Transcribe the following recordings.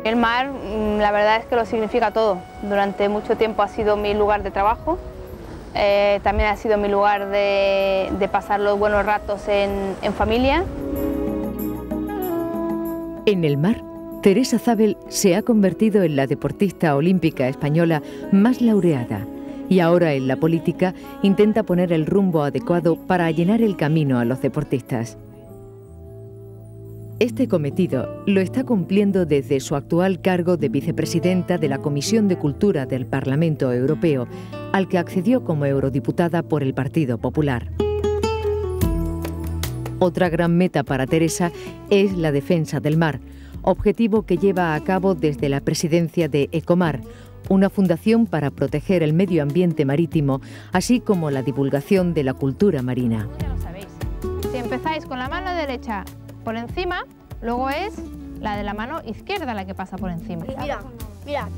El mar, la verdad es que lo significa todo. Durante mucho tiempo ha sido mi lugar de trabajo, también ha sido mi lugar de pasar los buenos ratos en familia. En el mar, Teresa Zabel se ha convertido en la deportista olímpica española más laureada y ahora en la política intenta poner el rumbo adecuado para allanar el camino a los deportistas. Este cometido lo está cumpliendo desde su actual cargo de vicepresidenta de la Comisión de Cultura del Parlamento Europeo, al que accedió como eurodiputada por el Partido Popular. Otra gran meta para Teresa es la defensa del mar, objetivo que lleva a cabo desde la presidencia de Ecomar, una fundación para proteger el medio ambiente marítimo, así como la divulgación de la cultura marina. Ya lo sabéis, si empezáis con la mano derecha por encima, luego es la de la mano izquierda la que pasa por encima. Mira, mira.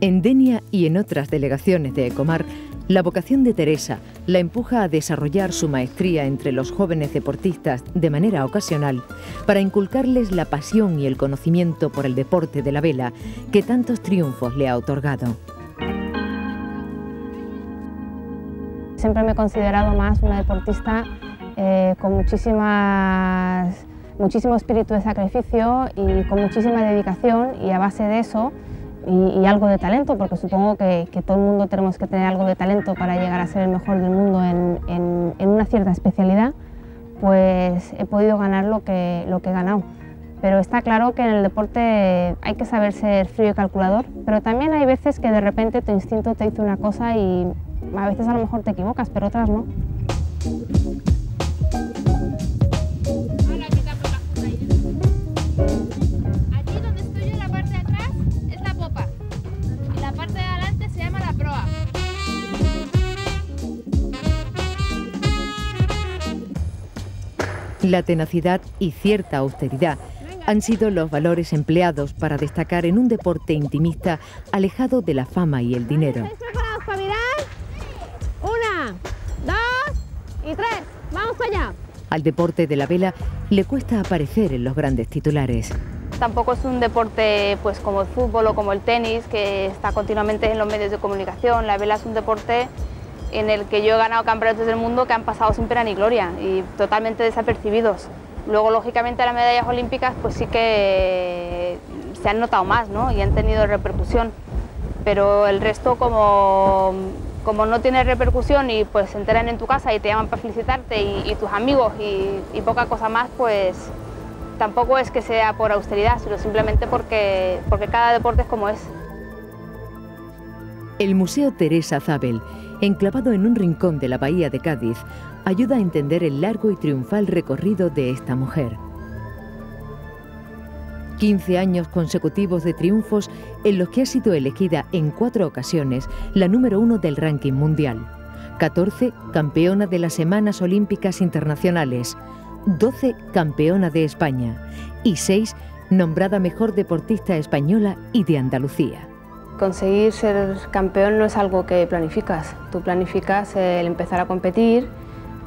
En Denia y en otras delegaciones de Ecomar, la vocación de Teresa la empuja a desarrollar su maestría entre los jóvenes deportistas de manera ocasional para inculcarles la pasión y el conocimiento por el deporte de la vela que tantos triunfos le ha otorgado. Siempre me he considerado más una deportista con muchísimo espíritu de sacrificio y con muchísima dedicación, y a base de eso y algo de talento, porque supongo que todo el mundo tenemos que tener algo de talento para llegar a ser el mejor del mundo en una cierta especialidad, pues he podido ganar lo que he ganado. Pero está claro que en el deporte hay que saber ser frío y calculador, pero también hay veces que de repente tu instinto te dice una cosa y a veces a lo mejor te equivocas, pero otras no. Aquí donde estoy yo, en la parte de atrás, es la popa. Y la parte de adelante se llama la proa. La tenacidad y cierta austeridad han sido los valores empleados para destacar en un deporte intimista alejado de la fama y el dinero. ¿Estáis preparados para mirar? 1, 2 y 3. ¡Vamos allá! Al deporte de la vela le cuesta aparecer en los grandes titulares. Tampoco es un deporte pues como el fútbol o como el tenis, que está continuamente en los medios de comunicación. La vela es un deporte en el que yo he ganado campeonatos del mundo que han pasado sin pena ni gloria y totalmente desapercibidos. Luego, lógicamente, las medallas olímpicas pues sí que se han notado más, ¿no? Y han tenido repercusión, pero el resto, como no tiene repercusión y pues se enteran en tu casa y te llaman para felicitarte y tus amigos y poca cosa más, pues tampoco es que sea por austeridad, sino simplemente porque cada deporte es como es. El Museo Teresa Zabel, enclavado en un rincón de la bahía de Cádiz, ayuda a entender el largo y triunfal recorrido de esta mujer. 15 años consecutivos de triunfos en los que ha sido elegida en 4 ocasiones la número 1 del ranking mundial, 14 campeona de las Semanas Olímpicas Internacionales, 12 campeona de España y 6 nombrada mejor deportista española y de Andalucía. Conseguir ser campeón no es algo que planificas. Tú planificas el empezar a competir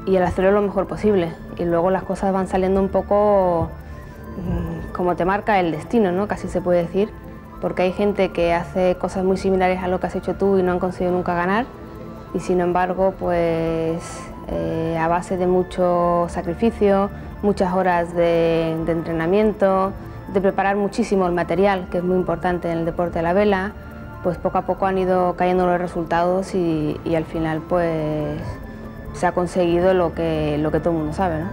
y el hacerlo lo mejor posible. Y luego las cosas van saliendo un poco como te marca el destino, ¿no? Casi se puede decir. Porque hay gente que hace cosas muy similares a lo que has hecho tú y no han conseguido nunca ganar. Y sin embargo, pues a base de mucho sacrificio, muchas horas de entrenamiento, de preparar muchísimo el material, que es muy importante en el deporte de la vela, pues poco a poco han ido cayendo los resultados y al final pues se ha conseguido lo que todo el mundo sabe, ¿no?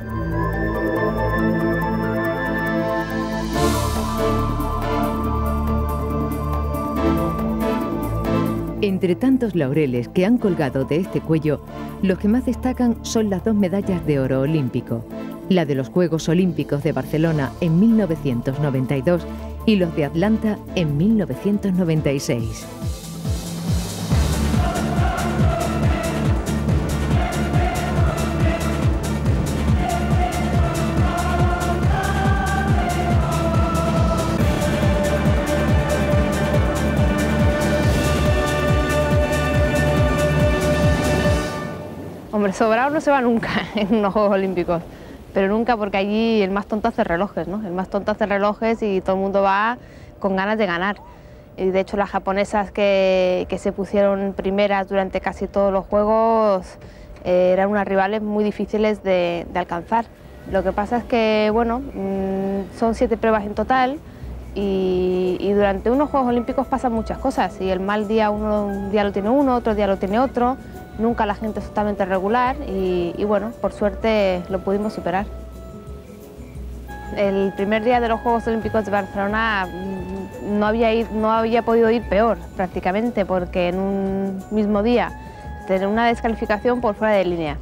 Entre tantos laureles que han colgado de este cuello, los que más destacan son las 2 medallas de oro olímpico, la de los Juegos Olímpicos de Barcelona en 1992 y los de Atlanta en 1996. Hombre, sobrado no se va nunca en unos Juegos Olímpicos, pero nunca, porque allí el más tonto hace relojes, ¿no? El más tonto hace relojes y todo el mundo va con ganas de ganar. Y de hecho las japonesas que se pusieron primeras durante casi todos los Juegos eran unas rivales muy difíciles de alcanzar. Lo que pasa es que, bueno, son 7 pruebas en total y durante unos Juegos Olímpicos pasan muchas cosas y el mal día un día lo tiene uno, otro día lo tiene otro. Nunca la gente es totalmente regular y bueno, por suerte lo pudimos superar. El primer día de los Juegos Olímpicos de Barcelona no había podido ir peor prácticamente, porque en un mismo día tener una descalificación por fuera de línea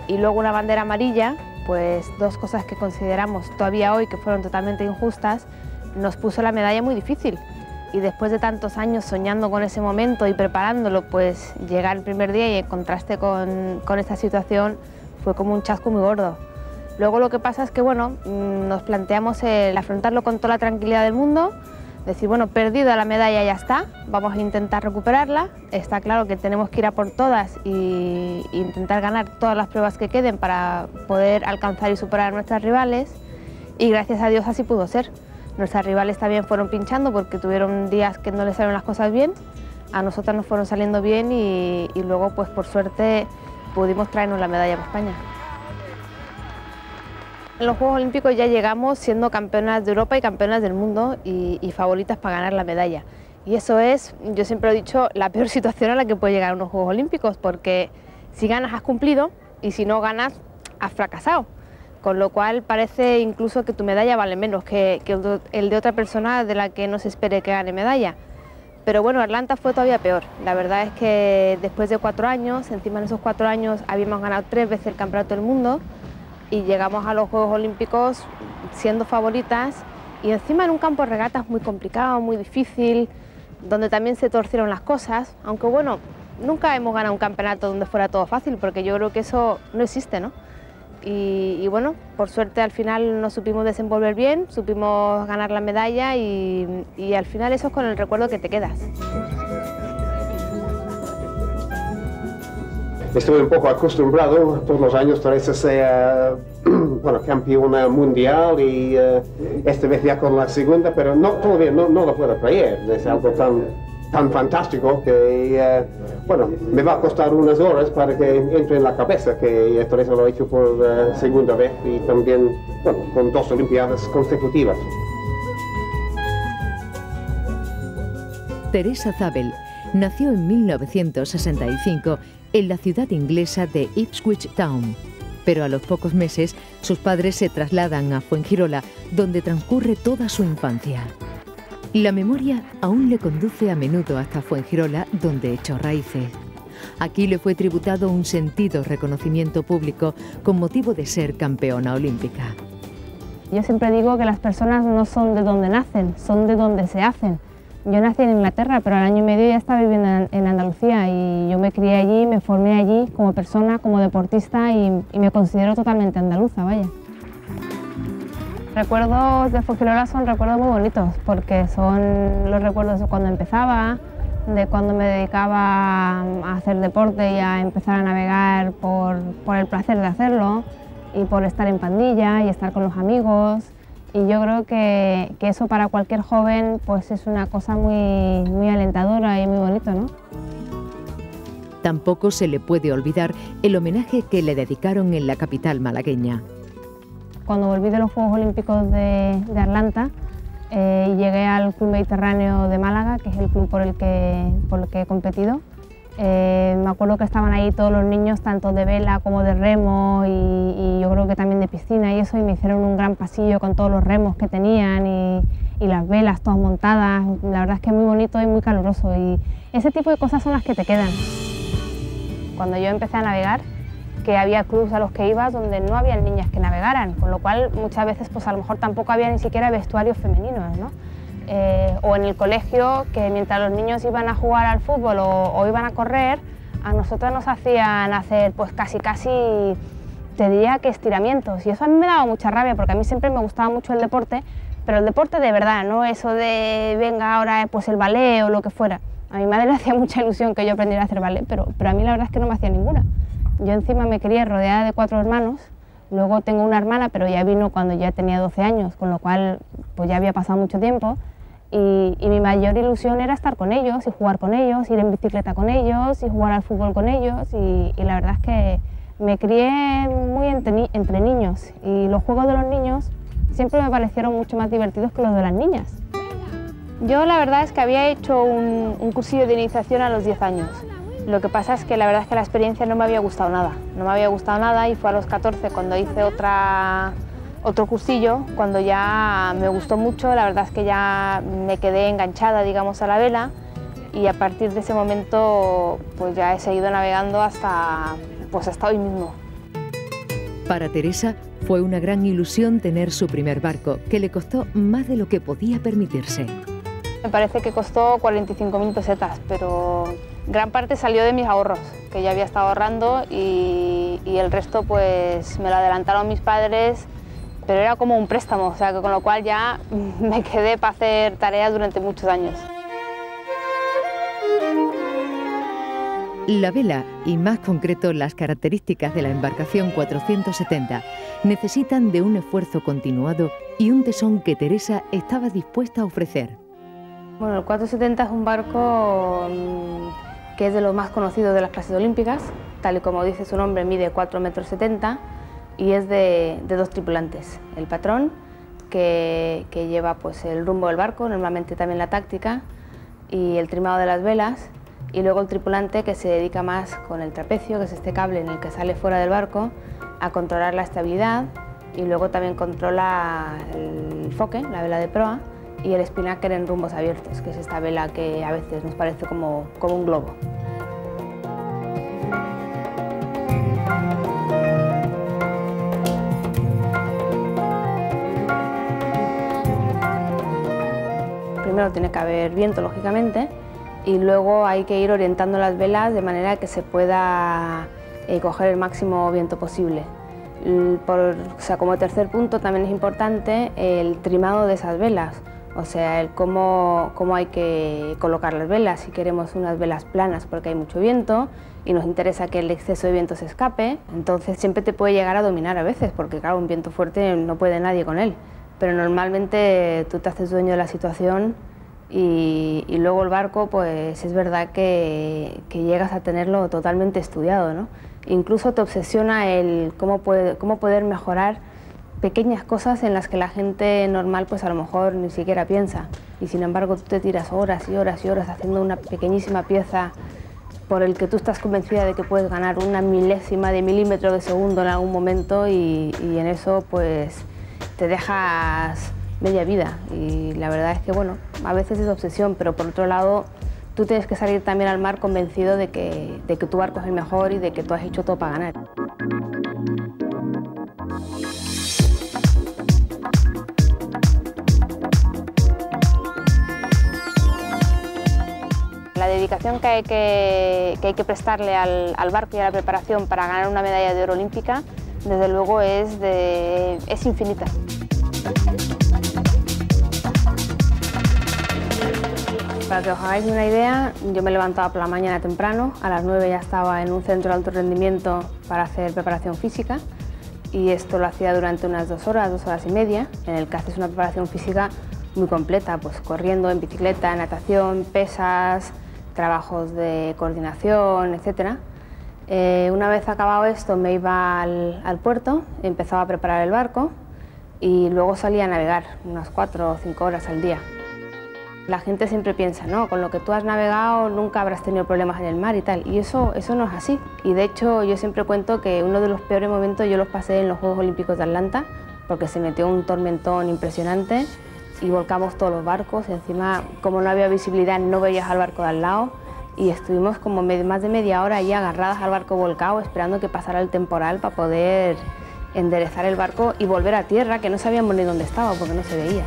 y luego una bandera amarilla, pues 2 cosas que consideramos todavía hoy que fueron totalmente injustas, nos puso la medalla muy difícil. Y después de tantos años soñando con ese momento y preparándolo, pues llegar el primer día y encontraste con esta situación fue como un chasco muy gordo. Luego lo que pasa es que, bueno, nos planteamos el afrontarlo con toda la tranquilidad del mundo, decir, bueno, perdida la medalla ya está, vamos a intentar recuperarla, está claro que tenemos que ir a por todas e intentar ganar todas las pruebas que queden para poder alcanzar y superar a nuestras rivales, y gracias a Dios así pudo ser. Nuestras rivales también fueron pinchando porque tuvieron días que no les salieron las cosas bien, a nosotras nos fueron saliendo bien y luego, pues por suerte, pudimos traernos la medalla para España. En los Juegos Olímpicos ya llegamos siendo campeonas de Europa y campeonas del mundo y favoritas para ganar la medalla. Y eso es, yo siempre he dicho, la peor situación a la que puede llegar unos Juegos Olímpicos, porque si ganas has cumplido y si no ganas has fracasado. Con lo cual parece incluso que tu medalla vale menos que el de otra persona de la que no se espere que gane medalla. Pero bueno, Atlanta fue todavía peor. La verdad es que después de 4 años, encima de esos 4 años habíamos ganado 3 veces el Campeonato del Mundo y llegamos a los Juegos Olímpicos siendo favoritas y encima en un campo de regatas muy complicado, muy difícil, donde también se torcieron las cosas, aunque bueno, nunca hemos ganado un campeonato donde fuera todo fácil, porque yo creo que eso no existe, ¿no? Y bueno, por suerte al final nos supimos desenvolver bien, supimos ganar la medalla y al final eso es con el recuerdo que te quedas. Estoy un poco acostumbrado todos los años a ser bueno, campeona mundial y esta vez ya con la segunda, pero no, todavía no lo puedo creer, es algo tan fantástico que bueno, me va a costar unas horas para que entre en la cabeza que esto lo he hecho por segunda vez y también, bueno, con 2 Olimpiadas consecutivas. Teresa Zabel nació en 1965 en la ciudad inglesa de Ipswich Town, pero a los pocos meses sus padres se trasladan a Fuengirola, donde transcurre toda su infancia. La memoria aún le conduce a menudo hasta Fuengirola, donde echó raíces. Aquí le fue tributado un sentido reconocimiento público con motivo de ser campeona olímpica. Yo siempre digo que las personas no son de donde nacen, son de donde se hacen. Yo nací en Inglaterra, pero al año y medio ya estaba viviendo en Andalucía y yo me crié allí, me formé allí como persona, como deportista y me considero totalmente andaluza, vaya. Recuerdos de Fuengirola son recuerdos muy bonitos porque son los recuerdos de cuando empezaba, de cuando me dedicaba a hacer deporte y a empezar a navegar por el placer de hacerlo y por estar en pandilla y estar con los amigos. Y yo creo que eso para cualquier joven pues es una cosa muy alentadora y muy bonito, ¿no? Tampoco se le puede olvidar el homenaje que le dedicaron en la capital malagueña. Cuando volví de los Juegos Olímpicos de Atlanta, llegué al Club Mediterráneo de Málaga, que es el club por el que he competido. Me acuerdo que estaban ahí todos los niños, tanto de vela como de remo y yo creo que también de piscina y eso, y me hicieron un gran pasillo con todos los remos que tenían y y las velas todas montadas, la verdad es que es muy bonito y muy caluroso y ese tipo de cosas son las que te quedan. Cuando yo empecé a navegar, que había clubs a los que iba donde no había niñas que navegaran, con lo cual muchas veces pues a lo mejor tampoco había ni siquiera vestuarios femeninos, ¿no? O en el colegio, que mientras los niños iban a jugar al fútbol o iban a correr, a nosotros nos hacían hacer pues casi, te diría que estiramientos, y eso a mí me daba mucha rabia porque a mí siempre me gustaba mucho el deporte, pero el deporte de verdad, no eso de venga ahora pues el ballet o lo que fuera. A mi madre le hacía mucha ilusión que yo aprendiera a hacer ballet, pero a mí la verdad es que no me hacía ninguna. Yo encima me crié rodeada de 4 hermanos, luego tengo una hermana, pero ya vino cuando ya tenía 12 años, con lo cual pues ya había pasado mucho tiempo, y mi mayor ilusión era estar con ellos y jugar con ellos, ir en bicicleta con ellos y jugar al fútbol con ellos, y la verdad es que me crié muy entre niños, y los juegos de los niños siempre me parecieron mucho más divertidos que los de las niñas. Yo la verdad es que había hecho un cursillo de iniciación a los 10 años. Lo que pasa es que la verdad es que la experiencia no me había gustado nada, y fue a los 14 cuando hice otro cursillo, cuando ya me gustó mucho, la verdad es que ya me quedé enganchada, digamos, a la vela, y a partir de ese momento pues ya he seguido navegando hasta hoy mismo. Para Teresa fue una gran ilusión tener su primer barco, que le costó más de lo que podía permitirse. Me parece que costó 45.000 pesetas, pero gran parte salió de mis ahorros, que ya había estado ahorrando, y el resto pues me lo adelantaron mis padres, pero era como un préstamo, o sea que con lo cual ya me quedé para hacer tareas durante muchos años. La vela, y más concreto las características de la embarcación 470, necesitan de un esfuerzo continuado y un tesón que Teresa estaba dispuesta a ofrecer. Bueno, el 470 es un barco que es de los más conocidos de las clases olímpicas, tal y como dice su nombre, mide 4,70 metros y es de 2 tripulantes. El patrón, que lleva pues, el rumbo del barco, normalmente también la táctica, y el trimado de las velas, y luego el tripulante, que se dedica más con el trapecio, que es este cable en el que sale fuera del barco, a controlar la estabilidad, y luego también controla el foque, la vela de proa, y el spinnaker en rumbos abiertos, que es esta vela que a veces nos parece como un globo. Primero tiene que haber viento, lógicamente, y luego hay que ir orientando las velas de manera que se pueda coger el máximo viento posible. Como tercer punto también es importante el trimado de esas velas. O sea, el cómo hay que colocar las velas, si queremos unas velas planas porque hay mucho viento y nos interesa que el exceso de viento se escape, entonces siempre te puede llegar a dominar a veces, porque claro, un viento fuerte no puede nadie con él, pero normalmente tú te haces dueño de la situación y luego el barco, pues es verdad que llegas a tenerlo totalmente estudiado, ¿no? Incluso te obsesiona el cómo poder mejorar pequeñas cosas en las que la gente normal pues a lo mejor ni siquiera piensa, y sin embargo tú te tiras horas y horas y horas haciendo una pequeñísima pieza por el que tú estás convencida de que puedes ganar una milésima de milímetro de segundo en algún momento, y en eso pues te dejas media vida, y la verdad es que bueno, a veces es obsesión, pero por otro lado tú tienes que salir también al mar convencido de que tu barco es el mejor y de que tú has hecho todo para ganar. La dedicación que hay que prestarle al barco y a la preparación para ganar una medalla de oro olímpica, desde luego es infinita. Para que os hagáis una idea, yo me levantaba por la mañana temprano, a las 9 ya estaba en un centro de alto rendimiento para hacer preparación física, y esto lo hacía durante unas 2 horas y media, en el que haces una preparación física muy completa, pues corriendo, en bicicleta, natación, pesas, trabajos de coordinación, etc. Una vez acabado esto me iba al puerto, empezaba a preparar el barco y luego salía a navegar unas 4 o 5 horas al día. La gente siempre piensa, no, con lo que tú has navegado nunca habrás tenido problemas en el mar y tal, y eso no es así. Y de hecho yo siempre cuento que uno de los peores momentos yo los pasé en los Juegos Olímpicos de Atlanta, porque se metió un tormentón impresionante y volcamos todos los barcos. Encima, como no había visibilidad, no veías al barco de al lado y estuvimos como más de media hora ahí agarradas al barco volcado esperando que pasara el temporal para poder enderezar el barco y volver a tierra, que no sabíamos ni dónde estaba porque no se veía.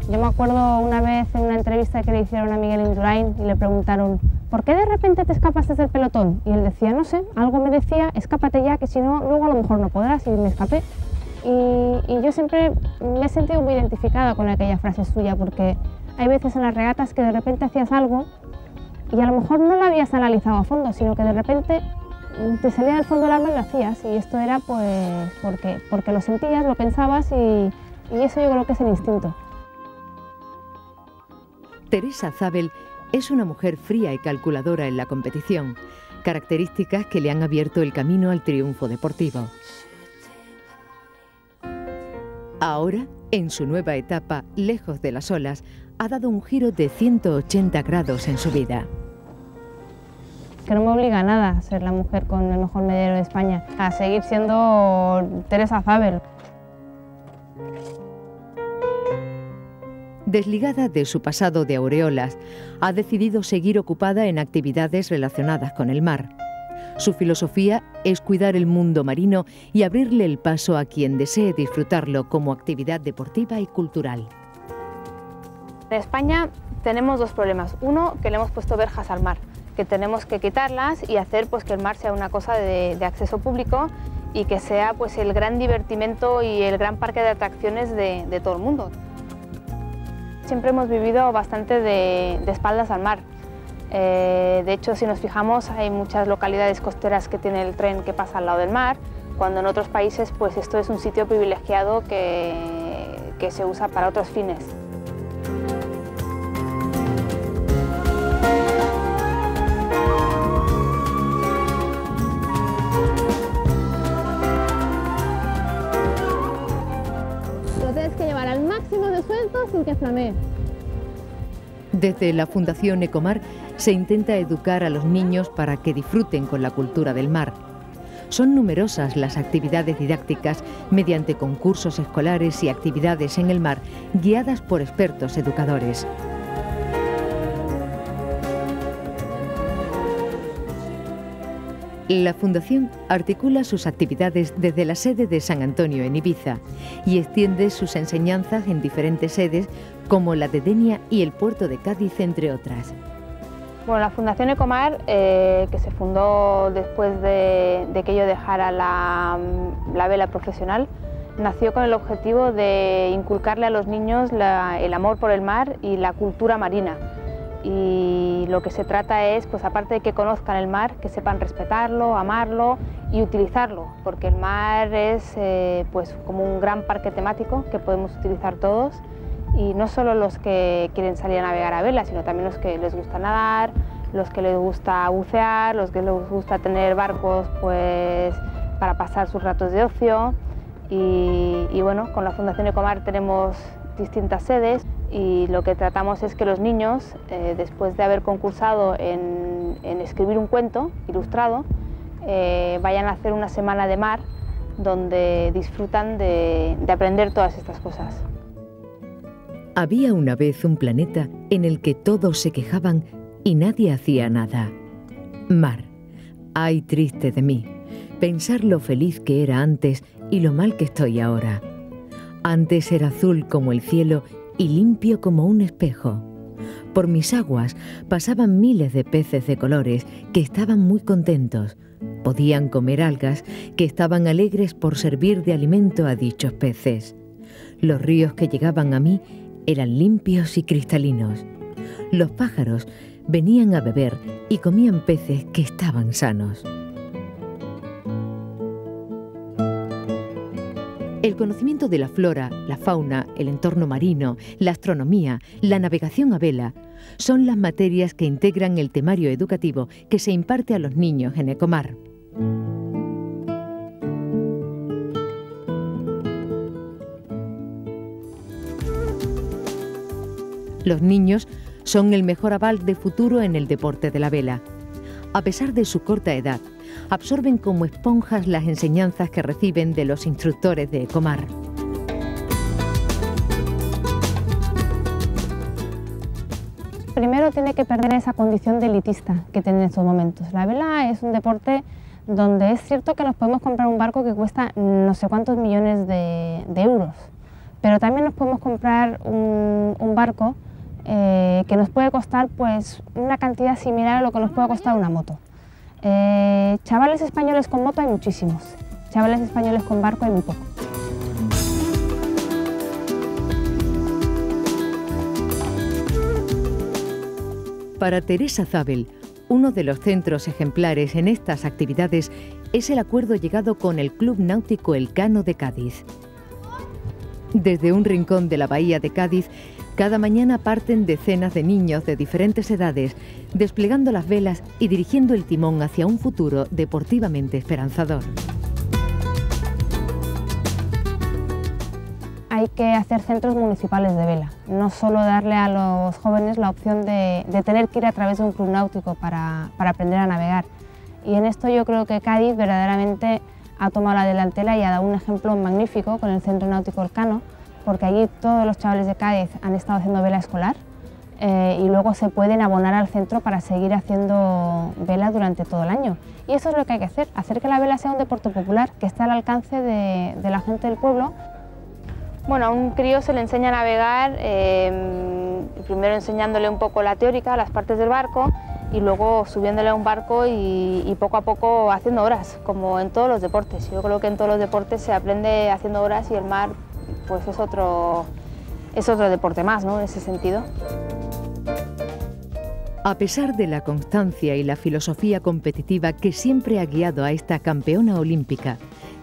Yo me acuerdo una vez en una entrevista que le hicieron a Miguel Indurain y le preguntaron ¿por qué de repente te escapaste del pelotón? Y él decía, no sé, algo me decía, escápate ya, que si no, luego a lo mejor no podrás, y me escapé. Y yo siempre me he sentido muy identificada con aquella frase suya, porque hay veces en las regatas que de repente hacías algo y a lo mejor no lo habías analizado a fondo, sino que de repente te salía del fondo del alma y lo hacías, y esto era pues porque lo sentías, lo pensabas y eso yo creo que es el instinto. Teresa Zabel es una mujer fría y calculadora en la competición, características que le han abierto el camino al triunfo deportivo. Ahora, en su nueva etapa, lejos de las olas, ha dado un giro de 180 grados en su vida. Que no me obliga a nada a ser la mujer con el mejor medallero de España, a seguir siendo Teresa Zabel. Desligada de su pasado de aureolas, ha decidido seguir ocupada en actividades relacionadas con el mar. Su filosofía es cuidar el mundo marino y abrirle el paso a quien desee disfrutarlo como actividad deportiva y cultural. En España tenemos dos problemas. Uno, que le hemos puesto verjas al mar, que tenemos que quitarlas y hacer pues, que el mar sea una cosa de acceso público y que sea pues, el gran divertimento y el gran parque de atracciones de todo el mundo. Siempre hemos vivido bastante de espaldas al mar. De hecho, si nos fijamos, hay muchas localidades costeras que tienen el tren que pasa al lado del mar, cuando en otros países pues, esto es un sitio privilegiado que se usa para otros fines. Lo tienes que llevar al máximo de suelto sin que flamee. Desde la Fundación Ecomar se intenta educar a los niños para que disfruten con la cultura del mar. Son numerosas las actividades didácticas mediante concursos escolares y actividades en el mar guiadas por expertos educadores. La Fundación articula sus actividades desde la sede de San Antonio en Ibiza y extiende sus enseñanzas en diferentes sedes como la de Denia y el puerto de Cádiz, entre otras. Bueno, la Fundación Ecomar, que se fundó después de que yo dejara la vela profesional, nació con el objetivo de inculcarle a los niños el amor por el mar y la cultura marina. Y lo que se trata es, pues aparte de que conozcan el mar, que sepan respetarlo, amarlo y utilizarlo, porque el mar es pues como un gran parque temático que podemos utilizar todos, y no solo los que quieren salir a navegar a vela, sino también los que les gusta nadar, los que les gusta bucear, los que les gusta tener barcos pues para pasar sus ratos de ocio. Y bueno, con la Fundación Ecomar tenemos distintas sedes y lo que tratamos es que los niños, después de haber concursado en escribir un cuento ilustrado, vayan a hacer una semana de mar donde disfrutan de aprender todas estas cosas. Había una vez un planeta en el que todos se quejaban y nadie hacía nada. Mar, ay triste de mí, pensar lo feliz que era antes y lo mal que estoy ahora. Antes era azul como el cielo y limpio como un espejo. Por mis aguas pasaban miles de peces de colores que estaban muy contentos. Podían comer algas que estaban alegres por servir de alimento a dichos peces. Los ríos que llegaban a mí eran limpios y cristalinos. Los pájaros venían a beber y comían peces que estaban sanos. El conocimiento de la flora, la fauna, el entorno marino, la astronomía, la navegación a vela, son las materias que integran el temario educativo que se imparte a los niños en Ecomar. Los niños son el mejor aval de futuro en el deporte de la vela. A pesar de su corta edad, absorben como esponjas las enseñanzas que reciben de los instructores de Ecomar. Primero tiene que perder esa condición de elitista que tiene en estos momentos. La vela es un deporte donde es cierto que nos podemos comprar un barco que cuesta no sé cuántos millones de euros, pero también nos podemos comprar un barco que nos puede costar pues una cantidad similar a lo que nos puede costar una moto. Chavales españoles con moto hay muchísimos, chavales españoles con barco hay muy pocos. Para Teresa Zabel, uno de los centros ejemplares en estas actividades es el acuerdo llegado con el Club Náutico Elcano de Cádiz. Desde un rincón de la bahía de Cádiz, cada mañana parten decenas de niños de diferentes edades, desplegando las velas y dirigiendo el timón hacia un futuro deportivamente esperanzador. Hay que hacer centros municipales de vela, no solo darle a los jóvenes la opción de tener que ir a través de un club náutico para aprender a navegar. Y en esto yo creo que Cádiz verdaderamente ha tomado la delantera y ha dado un ejemplo magnífico con el Centro Náutico Elcano, porque allí todos los chavales de Cádiz han estado haciendo vela escolar y luego se pueden abonar al centro para seguir haciendo vela durante todo el año. Y eso es lo que hay que hacer que la vela sea un deporte popular, que esté al alcance de la gente del pueblo. Bueno, a un crío se le enseña a navegar, primero enseñándole un poco la teórica, las partes del barco, y luego subiéndole a un barco y poco a poco haciendo horas, como en todos los deportes. Yo creo que en todos los deportes se aprende haciendo horas y el mar pues es otro deporte más, ¿no?, en ese sentido. A pesar de la constancia y la filosofía competitiva que siempre ha guiado a esta campeona olímpica,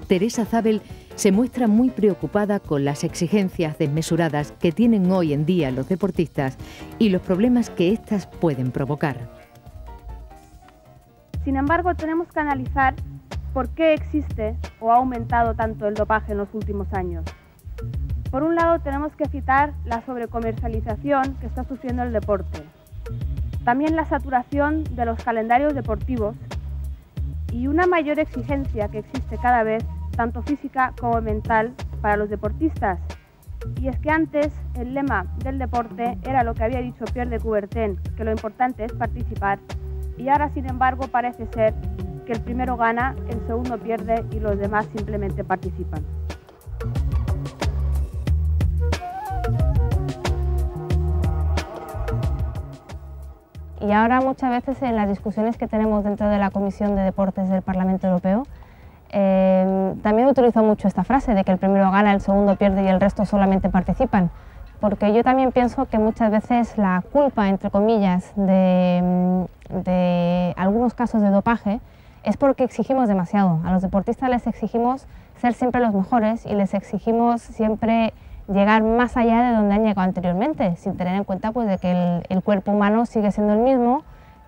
Teresa Zabel se muestra muy preocupada con las exigencias desmesuradas que tienen hoy en día los deportistas y los problemas que éstas pueden provocar. Sin embargo, tenemos que analizar por qué existe o ha aumentado tanto el dopaje en los últimos años. Por un lado, tenemos que citar la sobrecomercialización que está sufriendo el deporte, también la saturación de los calendarios deportivos y una mayor exigencia que existe cada vez, tanto física como mental, para los deportistas. Y es que antes el lema del deporte era lo que había dicho Pierre de Coubertin, que lo importante es participar, y ahora sin embargo parece ser que el primero gana, el segundo pierde y los demás simplemente participan. Y ahora muchas veces en las discusiones que tenemos dentro de la Comisión de Deportes del Parlamento Europeo, también utilizo mucho esta frase de que el primero gana, el segundo pierde y el resto solamente participan, porque yo también pienso que muchas veces la culpa, entre comillas, de algunos casos de dopaje es porque exigimos demasiado. A los deportistas les exigimos ser siempre los mejores y les exigimos siempre llegar más allá de donde han llegado anteriormente, sin tener en cuenta pues, de que el cuerpo humano sigue siendo el mismo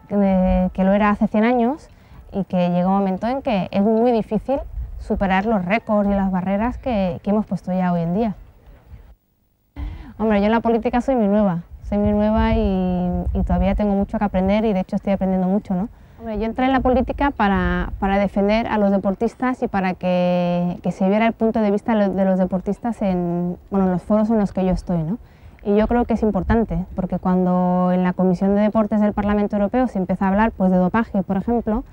que lo era hace 100 años y que llega un momento en que es muy difícil superar los récords y las barreras que hemos puesto ya hoy en día. Hombre, yo en la política soy muy nueva y todavía tengo mucho que aprender y de hecho estoy aprendiendo mucho, ¿no? Hombre, yo entré en la política para defender a los deportistas y para que se viera el punto de vista de los deportistas en los foros en los que yo estoy, ¿no? Y yo creo que es importante, porque cuando en la Comisión de Deportes del Parlamento Europeo se empieza a hablar pues, de dopaje, por ejemplo,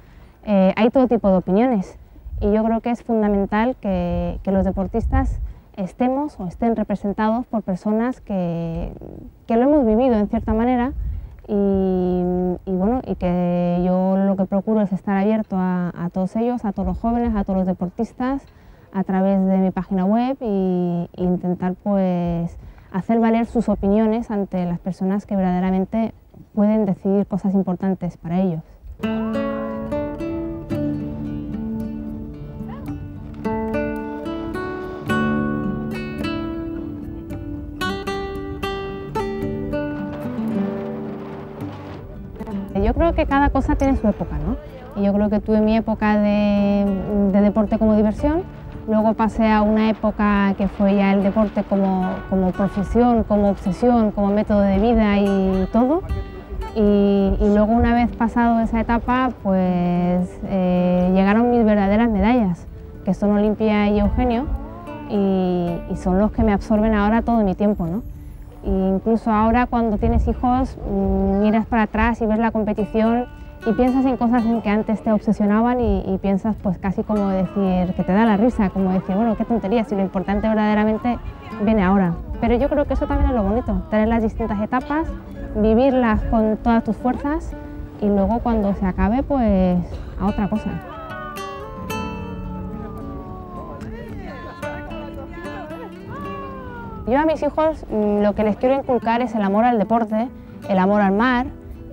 hay todo tipo de opiniones y yo creo que es fundamental que los deportistas estemos o estén representados por personas que lo hemos vivido en cierta manera y que yo lo que procuro es estar abierto a todos ellos, a todos los jóvenes, a todos los deportistas a través de mi página web e intentar pues hacer valer sus opiniones ante las personas que verdaderamente pueden decidir cosas importantes para ellos. Yo creo que cada cosa tiene su época, ¿no? Y yo creo que tuve mi época de deporte como diversión, Luego pasé a una época que fue ya el deporte como profesión, como obsesión, como método de vida y todo. Y luego, una vez pasado esa etapa, pues llegaron mis verdaderas medallas, que son Olimpia y Eugenio, y son los que me absorben ahora todo mi tiempo, ¿no? E incluso ahora, cuando tienes hijos, miras para atrás y ves la competición y piensas en cosas en que antes te obsesionaban y piensas pues casi como decir, que te da la risa, como decir, bueno, qué tontería, si lo importante verdaderamente viene ahora. Pero yo creo que eso también es lo bonito, tener las distintas etapas, vivirlas con todas tus fuerzas y luego cuando se acabe, pues a otra cosa. Yo a mis hijos lo que les quiero inculcar es el amor al deporte, el amor al mar,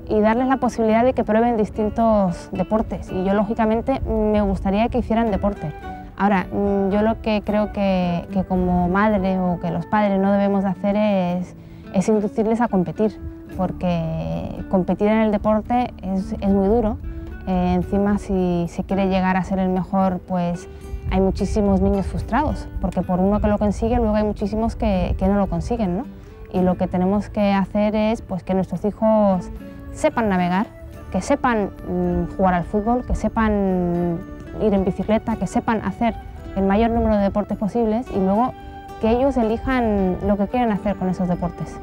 y darles la posibilidad de que prueben distintos deportes. Y yo, lógicamente, me gustaría que hicieran deporte. Ahora, yo lo que creo que como madre o que los padres no debemos de hacer es inducirles a competir, porque competir en el deporte es muy duro. Encima, si se quiere llegar a ser el mejor, pues hay muchísimos niños frustrados, porque por uno que lo consigue, luego hay muchísimos que no lo consiguen, ¿no? Y lo que tenemos que hacer es pues, que nuestros hijos sepan navegar, que sepan jugar al fútbol, que sepan ir en bicicleta, que sepan hacer el mayor número de deportes posibles y luego que ellos elijan lo que quieren hacer con esos deportes.